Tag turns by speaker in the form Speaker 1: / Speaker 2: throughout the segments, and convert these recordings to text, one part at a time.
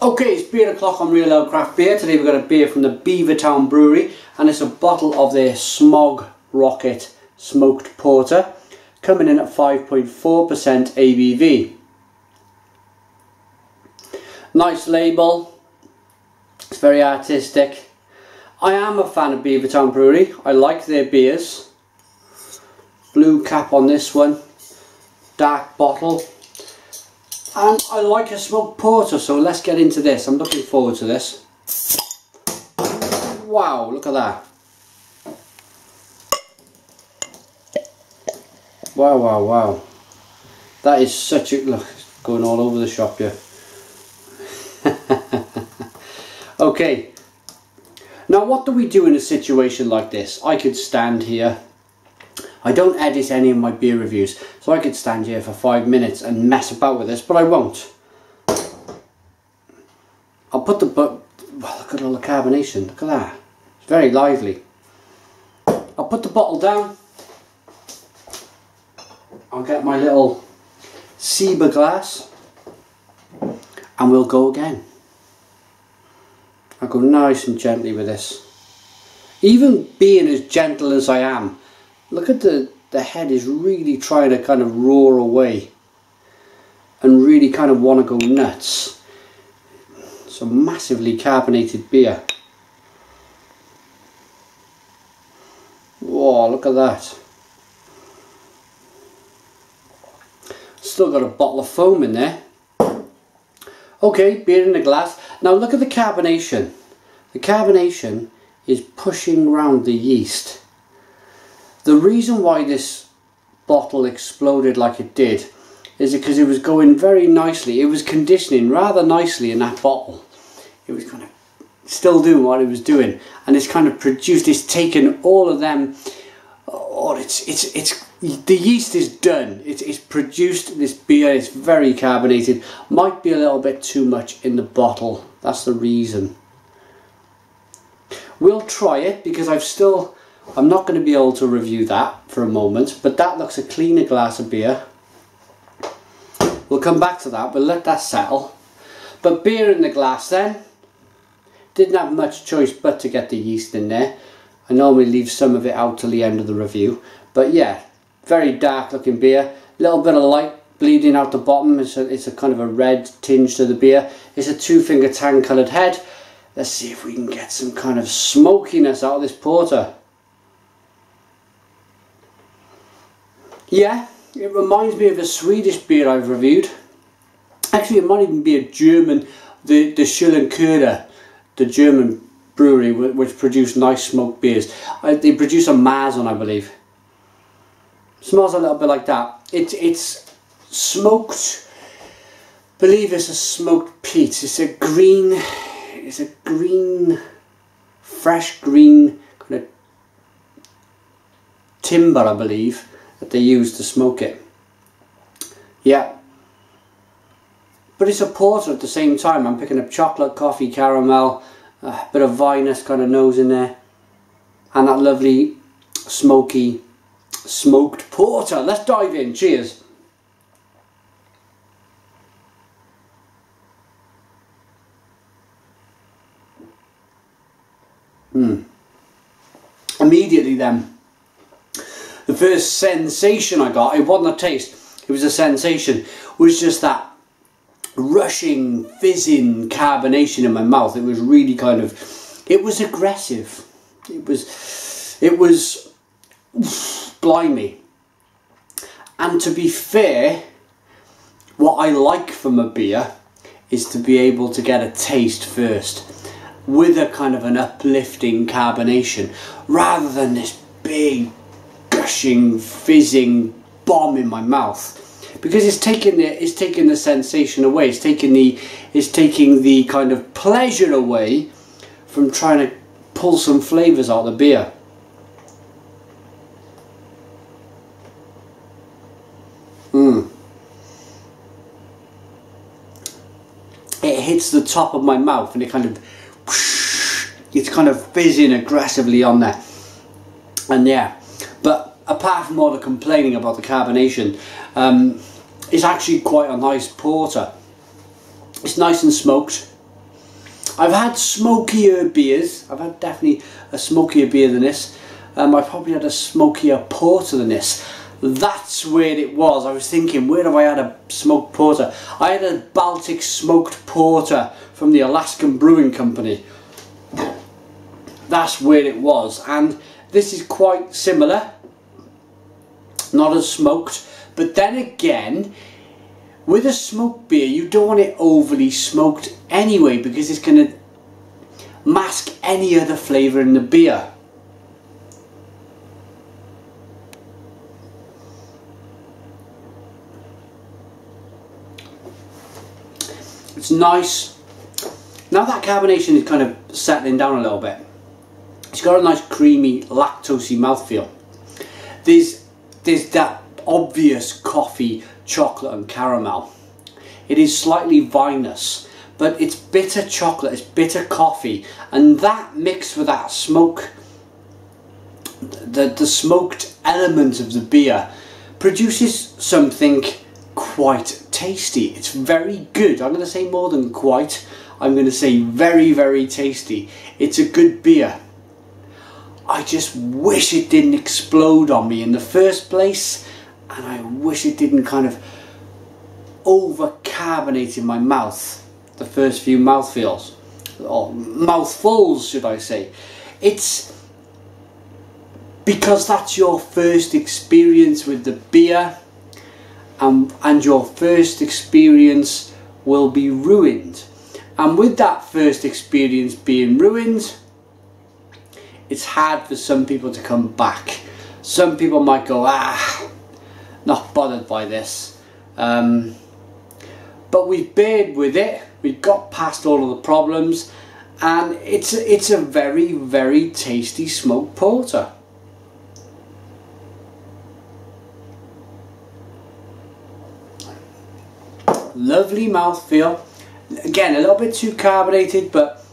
Speaker 1: Okay, it's beer o'clock on Real Ale Craft Beer. Today we've got a beer from the Beavertown Brewery, and it's a bottle of their Smog Rocket Smoked Porter, coming in at 5.4% ABV. Nice label, it's very artistic. I am a fan of Beavertown Brewery, I like their beers. Blue cap on this one, dark bottle. And I like a smoked porter, so let's get into this. I'm looking forward to this. Wow, look at that. Wow, wow, wow. That is such a... look, it's going all over the shop here. Okay. Now what do we do in a situation like this? I could stand here. I don't edit any of my beer reviews, so I could stand here for 5 minutes and mess about with this, but I won't. I'll put the... well, look at all the carbonation, look at that. It's very lively. I'll put the bottle down. I'll get my little Ciba glass and we'll go again. I'll go nice and gently with this. Even being as gentle as I am, look at the head is really trying to kind of roar away and really kind of want to go nuts. It's a massively carbonated beer. Whoa, look at that. Still got a bottle of foam in there. Okay, beer in the glass. Now look at the carbonation. The carbonation is pushing round the yeast. The reason why this bottle exploded like it did is because it was going very nicely. It was conditioning rather nicely in that bottle. It was kind of still doing what it was doing, and it's kind of produced, it's taken all of them. Oh, it's the yeast is done. It's produced this beer. It's very carbonated. Might be a little bit too much in the bottle. That's the reason. We'll try it because I'm not going to be able to review that for a moment, but that looks a cleaner glass of beer. We'll come back to that, we'll let that settle. But beer in the glass then. Didn't have much choice but to get the yeast in there. I normally leave some of it out till the end of the review. But yeah, very dark looking beer. Little bit of light bleeding out the bottom. It's a kind of a red tinge to the beer. It's a 2-finger tan coloured head. Let's see if we can get some kind of smokiness out of this porter. Yeah, it reminds me of a Swedish beer I've reviewed. Actually, it might even be a German, the Schillenköder, the German brewery which produce nice smoked beers. They produce a Mason, I believe. Smells a little bit like that. It's smoked. I believe it's a smoked peat. It's a green, fresh green kind of timber, I believe, that they use to smoke it. Yeah, but it's a porter at the same time. I'm picking up chocolate, coffee, caramel, a bit of vinous kind of nose in there, and that lovely smoky smoked porter. Let's dive in. Cheers. Immediately then, the first sensation I got, it wasn't a taste, it was a sensation, was just that rushing, fizzing carbonation in my mouth. It was really kind of, it was aggressive. It was blimey. And to be fair, what I like from a beer is to be able to get a taste first with a kind of an uplifting carbonation rather than this big gushing, fizzing bomb in my mouth, because it's taking the sensation away. It's taking the kind of pleasure away from trying to pull some flavours out of the beer. It hits the top of my mouth and it kind of, it's kind of fizzing aggressively on there. And yeah, but apart from all the complaining about the carbonation, it's actually quite a nice porter. It's nice and smoked. I've had smokier beers. I've had definitely a smokier beer than this. I probably had a smokier porter than this. That's where it was. I was thinking, where have I had a smoked porter? I had a Baltic smoked porter from the Alaskan Brewing Company. That's where it was, and this is quite similar. Not as smoked, but then again, with a smoked beer, you don't want it overly smoked anyway, because it's going to mask any other flavour in the beer. It's nice. Now that carbonation is kind of settling down a little bit. It's got a nice creamy, lactosey mouthfeel. There's that obvious coffee, chocolate and caramel. It is slightly vinous, but it's bitter chocolate, it's bitter coffee, and that mixed with that smoke, the smoked element of the beer, produces something quite tasty. It's very good. I'm going to say more than quite. I'm going to say very, very tasty. It's a good beer. I just wish it didn't explode on me in the first place, and I wish it didn't kind of over-carbonate in my mouth the first few mouthfeels, or mouthfuls should I say. It's because that's your first experience with the beer, and your first experience will be ruined. And with that first experience being ruined, it's hard for some people to come back. Some people might go, not bothered by this. But we've bared with it, we've got past all of the problems, and it's a very, very tasty smoked porter. Lovely mouthfeel. Again, a little bit too carbonated, but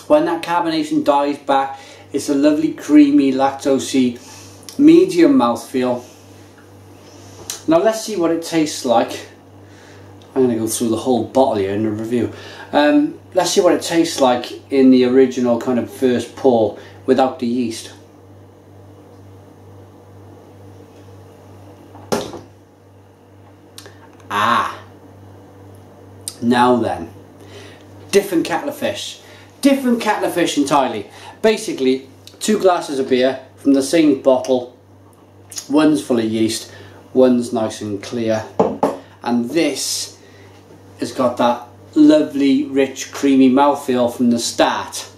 Speaker 1: when that carbonation dies back, it's a lovely creamy, lactosey, medium mouthfeel. Now let's see what it tastes like. I'm going to go through the whole bottle here in the review. Let's see what it tastes like in the original kind of first pour without the yeast. Now then, different kettle of fish. Different kettle of fish entirely. Basically, 2 glasses of beer from the same bottle. One's full of yeast, one's nice and clear. And this has got that lovely, rich, creamy mouthfeel from the start.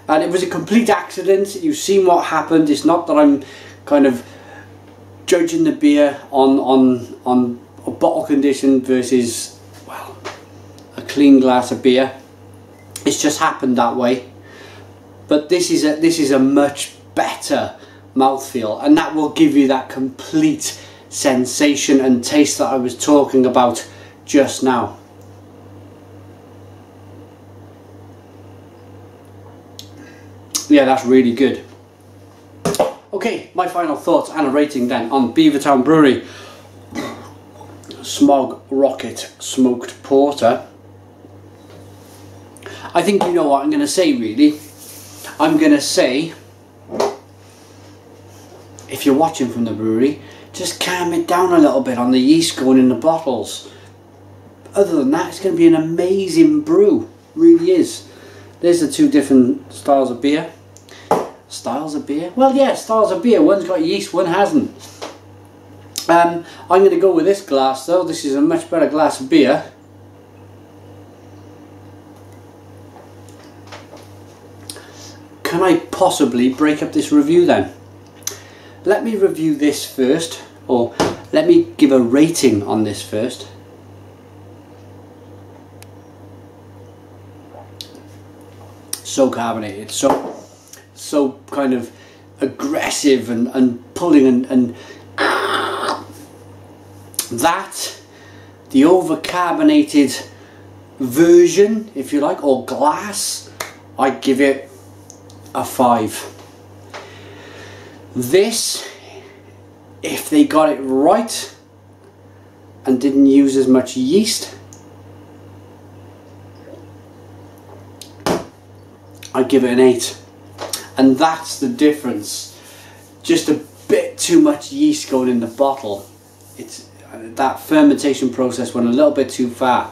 Speaker 1: And it was a complete accident. You've seen what happened. It's not that I'm kind of judging the beer on a bottle condition versus, well, a clean glass of beer. It's just happened that way. But this is a much better mouthfeel, and that will give you that complete sensation and taste that I was talking about just now. Yeah, that's really good. Okay, my final thoughts and a rating then on Beavertown Brewery Smog Rocket Smoked Porter. I think you know what I'm going to say, really. I'm going to say, if you're watching from the brewery, just calm it down a little bit on the yeast going in the bottles. Other than that, it's going to be an amazing brew. Really is. There's the 2 different styles of beer. Styles of beer? Well, yeah, styles of beer. One's got yeast, one hasn't. I'm going to go with this glass though. This is a much better glass of beer. Can I possibly break up this review then? Let me review this first, or let me give a rating on this first. So carbonated, so kind of aggressive and pulling and that, the over-carbonated version, if you like, or glass, I'd give it a 5. This, if they got it right and didn't use as much yeast, I'd give it an 8. And that's the difference. Just a bit too much yeast going in the bottle. That fermentation process went a little bit too far.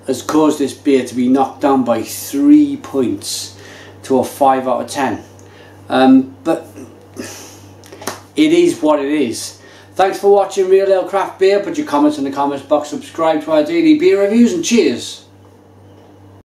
Speaker 1: Has caused this beer to be knocked down by 3 points to a 5 out of 10. But it is what it is. Thanks for watching Real Ale Craft Beer. Put your comments in the comments box, subscribe to our daily beer reviews, and cheers.